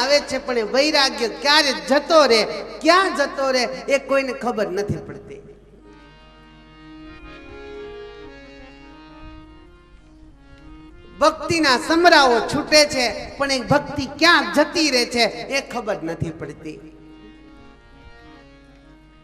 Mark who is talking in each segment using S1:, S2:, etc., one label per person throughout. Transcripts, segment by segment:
S1: આવે છે, પણ એ વૈરાગ્ય ક્યારે જતો રહે, ક્યાં જતો રહે એ કોઈને ખબર નથી પડતી. ભક્તિના સમરાઓ છૂટે છે, પણ એ ભક્તિ ક્યાં જતી રહે છે એ ખબર નથી પડતી.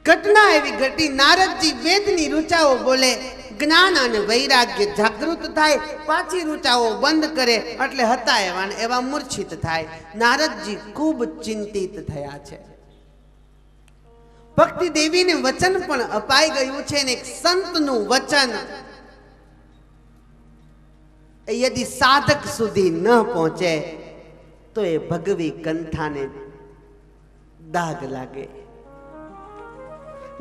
S1: ઘટના એવી ઘટી, નારદજી વેદની રૂચાઓ બોલે, જ્ઞાન અને વૈરાગ્ય જાગૃત થાય, પાછી રૂચાઓ બંધ કરે એટલે હતા એવા મૂર્છિત થાય. નારદજી ખૂબ ચિંતિત થયા છે. ભક્તિ દેવીને વચન પણ અપાઈ ગયું છે, ને એક સંતનું વચન યદિ સાધક સુધી ન પહોંચે તો એ ભગવી કંઠાને દાગ લાગે.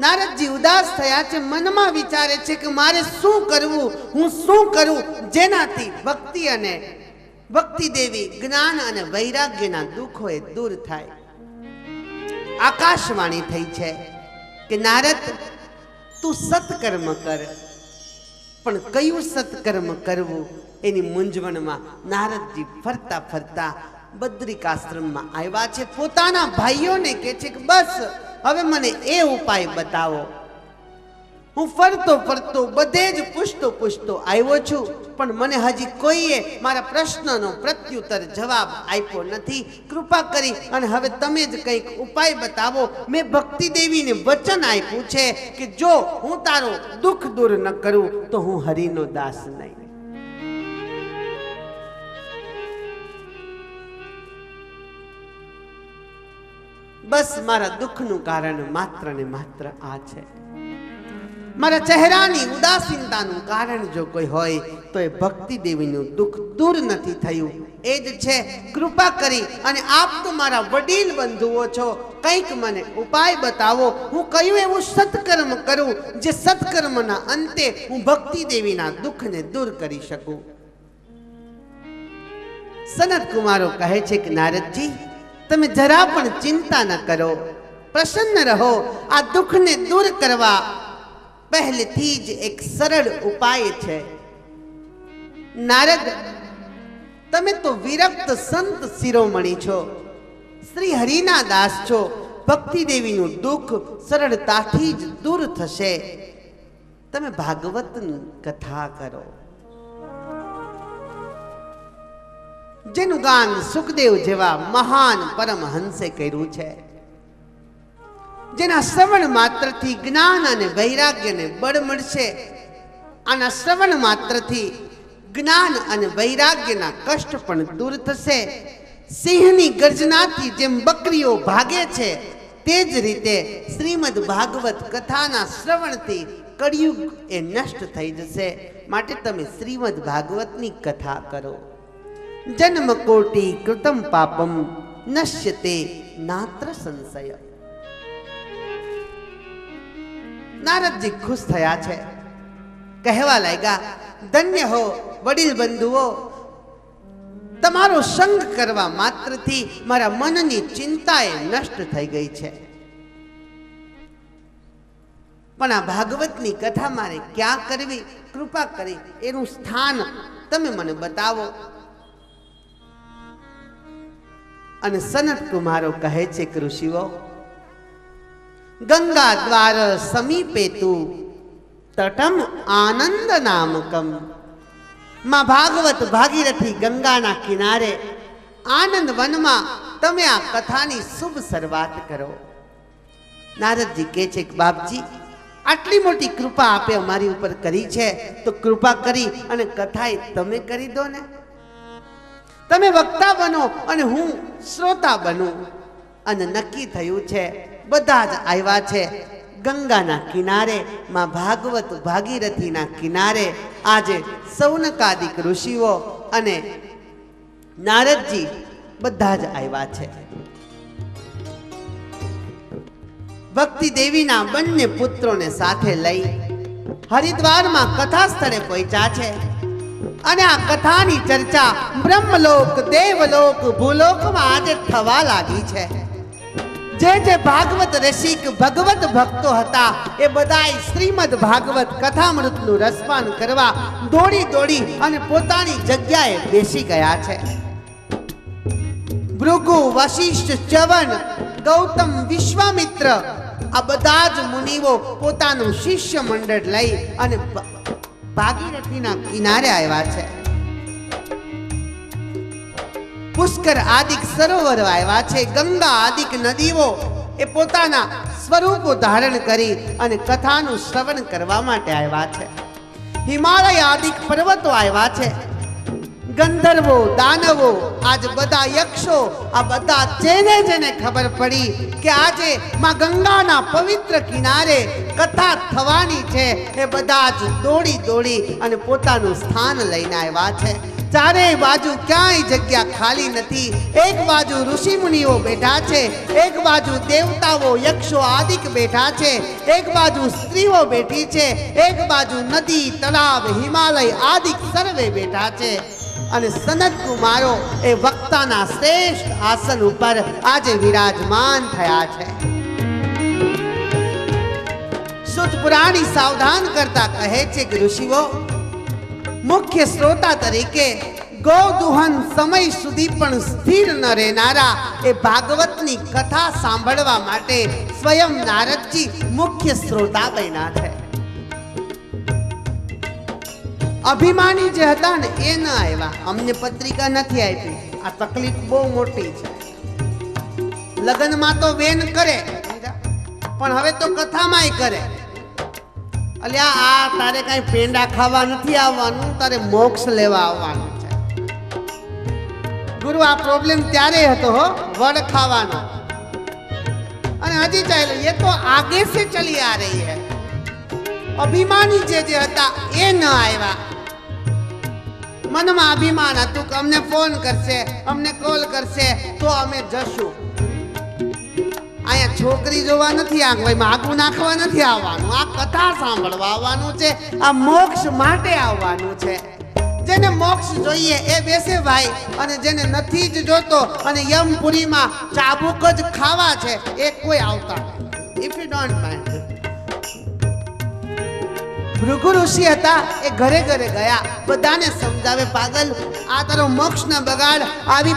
S1: નારદજી ઉદાસ થયા છે, મનમાં વિચારે છે કે મારે શું કરવું, હું શું કરું જેનાથી ભક્તિ અને ભક્તિ દેવી જ્ઞાન અને વૈરાગ્યના દુઃખો એ દૂર થાય. આકાશવાણી થઈ છે કે નારદ, તું સત્કર્મ કર. પણ કયું સત્કર્મ કરવું એની મૂંઝવણમાં નારદજી ફરતા ફરતા બદ્રિકાશ્રમમાં આવ્યા છે. પોતાના ભાઈઓને કહે છે કે બસ હવે મને એ ઉપાય બતાવો. હું ફરતો ફરતો બધે જ પૂછતો આવ્યો છું, પણ મને હજી કોઈએ મારા પ્રશ્નનો પ્રત્યુત્તર જવાબ આપ્યો નથી. કૃપા કરી અને હવે તમે જ કંઈક ઉપાય બતાવો. મેં ભક્તિ દેવીને વચન આપ્યું છે કે જો હું તારો દુઃખ દૂર ન કરું તો હું હરિનો દાસ નહીં. બસ મારા દુઃખનું કારણ માત્ર ને માત્ર આ છે. મારા ચહેરાની ઉદાસીનતાનું કારણ જો કોઈ હોય તો એ ભક્તિ દેવીનું દુઃખ દૂર નથી થયું. એ જ છે. કૃપા કરી અને આપ તો મારા વડીલ બંધુઓ છો, કંઈક મને ઉપાય બતાવો. હું કયું એવું સત્કર્મ કરું જે સત્કર્મના અંતે હું ભક્તિ દેવીના દુઃખને દૂર કરી શકું. સનત કુમારો કહે છે કે નારદજી, તમે જરા પણ ચિંતા ન કરો, પ્રસન્ન રહો. આ દુઃખને દૂર કરવા પહેલેથી જ એક સરળ ઉપાય છે. નારદ, તમે તો વિરક્ત સંત શિરોમણી છો, શ્રી હરિના દાસ છો. ભક્તિ દેવીનું દુઃખ સરળતાથી જ દૂર થશે. તમે ભાગવતની કથા કરો, જેનું ગાન સુખદેવ જેવા મહાન પરમહંસે કર્યું છે, જેના શ્રવણ માત્રથી જ્ઞાન અને વૈરાગ્યને બળ મળશે. આના શ્રવણ માત્રથી જ્ઞાન અને વૈરાગ્યના કષ્ટ પણ દૂર થશે. સિંહની ગર્જનાથી જેમ બકરીઓ ભાગે છે, તે જ રીતે શ્રીમદ ભાગવત કથાના શ્રવણથી કળિયુગ એ નષ્ટ થઈ જશે. માટે તમે શ્રીમદ ભાગવતની કથા કરો. જન્મ કોટી કૃતમ પાપમ નશ્યતે નાત્ર સંશય. નારદજી ખુશ થયા છે, કહેવા લાગ્યા, ધન્ય હો વડીલ બંધુઓ, તમારો સંગ કરવા માત્રથી મારા મનની ચિંતા એ નષ્ટ થઈ ગઈ છે. પણ આ ભાગવતની કથા મારે ક્યાં કરવી? કૃપા કરી એનું સ્થાન તમે મને બતાવો. અને સનત કુમારો કહે છે કે ઋષિઓ, ગંગા દ્વાર સમીપે તું તટમ આનંદ નામકમ. માં ભાગવત ભાગીરથી ગંગાના કિનારે આનંદ વનમાં તમે આ કથાની શુભ શરૂઆત કરો. નારદજી કહે છે કે બાપજી, આટલી મોટી કૃપા આપે અમારી ઉપર કરી છે, તો કૃપા કરી અને કથા તમે કરી દો ને. તમે વક્તા બનો અને હું શ્રોતા બનું. અને નક્કી થયું છે, બધા જ આવ્યા છે ગંગાના કિનારે, માં ભાગવત ભાગીરથીના કિનારે. આજે સૌનકાદિક ઋષિઓ અને નારદજી બધા જ આવ્યા છે. ભક્તિ દેવીના બંને પુત્રોને સાથે લઈ હરિદ્વારમાં કથા સ્થળે પહોંચ્યા છે. અને આ કથાની ચર્ચા બ્રહ્મલોક, દેવલોક, ભૂલોકમાં આજે થવા લાગી છે. જે ભાગવત રસિક ભગવત ભક્તો હતા એ બધાય શ્રીમદ ભાગવત કથામૃતનું રસપાન કરવા દોડી અને પોતાની જગ્યાએ બેસી ગયા છે. ભૃગુ, વશિષ્ઠ, ચ્યવન, ગૌતમ, વિશ્વામિત્ર આ બધા જ મુનિઓ પોતાનું શિષ્ય મંડળ લઈ અને ભાગીરથીના કિનારે આવ્યા છે. પુષ્કર આદિક સરોવરો આવ્યા છે. ગંગા આદિક નદીઓ એ પોતાના સ્વરૂપો ધારણ કરી અને કથાનું શ્રવણ કરવા માટે આવ્યા છે. હિમાલય આદિક પર્વતો આવ્યા છે. ગંધર્વો, દાનવો, આજ બધા યક્ષો, આ બધા જેને જેને ખબર પડી કે આજે માં ગંગાના પવિત્ર કિનારે કથા થવાની છે એ બધા જ દોડી દોડી અને પોતાનું સ્થાન લઈને આવ્યા છે. ચારેય બાજુ ક્યાંય જગ્યા ખાલી નથી. એક બાજુ ઋષિ મુનિઓ બેઠા છે, એક બાજુ દેવતાઓ, યક્ષો આદિક બેઠા છે, એક બાજુ સ્ત્રીઓ બેઠી છે, એક બાજુ નદી, તળાવ, હિમાલય આદિક સર્વે બેઠા છે. અને સનત કુમારો એ વક્તાના શ્રેષ્ઠ આસન ઉપર આજે વિરાજમાન થયા છે. સુત પુરાણી સાવધાન કરતા કહે છે કે ઋષિઓ, મુખ્ય શ્રોતા તરીકે ગૌદુહન સમય સુધી પણ સ્થિર ન રહેનારા એ ભાગવતની કથા સાંભળવા માટે સ્વયં નારદજી મુખ્ય શ્રોતા બન્યા છે. અભિમાની જે હતા ને એ ન આવ્યા. અમને પત્રિકા નથી આપી. આ તકલીફ બહુ મોટી છે. લગ્નમાં તો વેન કરે, પણ હવે તો કથામાંય કરે. અલ્યા આ તારે કઈ પેંડા ખાવા નથી આવવાનું, તારે મોક્ષ લેવા આવવાનું છે. ગુરુ આ પ્રોબ્લેમ ત્યારે હતો હો, વડ ખાવાનો. અને હજી ચાલ્યો, એ તો આગે સે ચલી આ રહી હૈ. અભિમાની જે હતા એ ન આવ્યા. મનમાં અભિમાન હતું કે અમને ફોન કરશે, અમને કોલ કરશે તો અમે જશું. અહીંયા છોકરી જોવા નથી આવવાનું, આગું નાખવા નથી આવવાનું, આ કથા સાંભળવા આવવાનું છે, આ મોક્ષ માટે આવવાનું છે. જેને મોક્ષ જોઈએ એ બેસે ભાઈ, અને જેને નથી જ જોતો અને યમપુરીમાં ચાબુક જ ખાવા છે એ કોઈ આવતા નથી. If you don't mind. Bhrigu ઋષિ હતા એ ઘરે ઘરે ગયા, બધાને સમજાવે, પાગલ આ તારો મોક્ષ ન બગાડ. આવી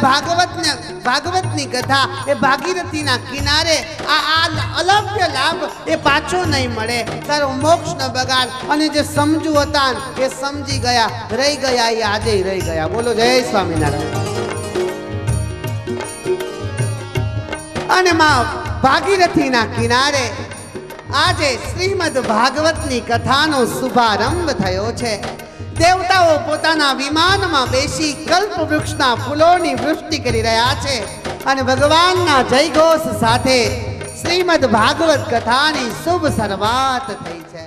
S1: ભાગવતની કથા એ ભાગીરથીના કિનારે આ અલભ્ય લાભ એ પાછો નહીં મળે. તારો મોક્ષ ન બગાડ. અને જે સમજુ હતા એ સમજી ગયા, રહી ગયા એ આજે રહી ગયા. બોલો જય સ્વામિનારાયણ. અને માં ભાગીરથીના કિનારે આજે શ્રીમદ ભાગવતની કથાનો શુભારંભ થયો છે. દેવતાઓ પોતાના વિમાનમાં બેસી કલ્પ વૃક્ષના ફૂલોની વૃષ્ટિ કરી રહ્યા છે અને ભગવાનના જયઘોષ સાથે શ્રીમદ ભાગવત કથાની શુભ શરૂઆત થઈ છે.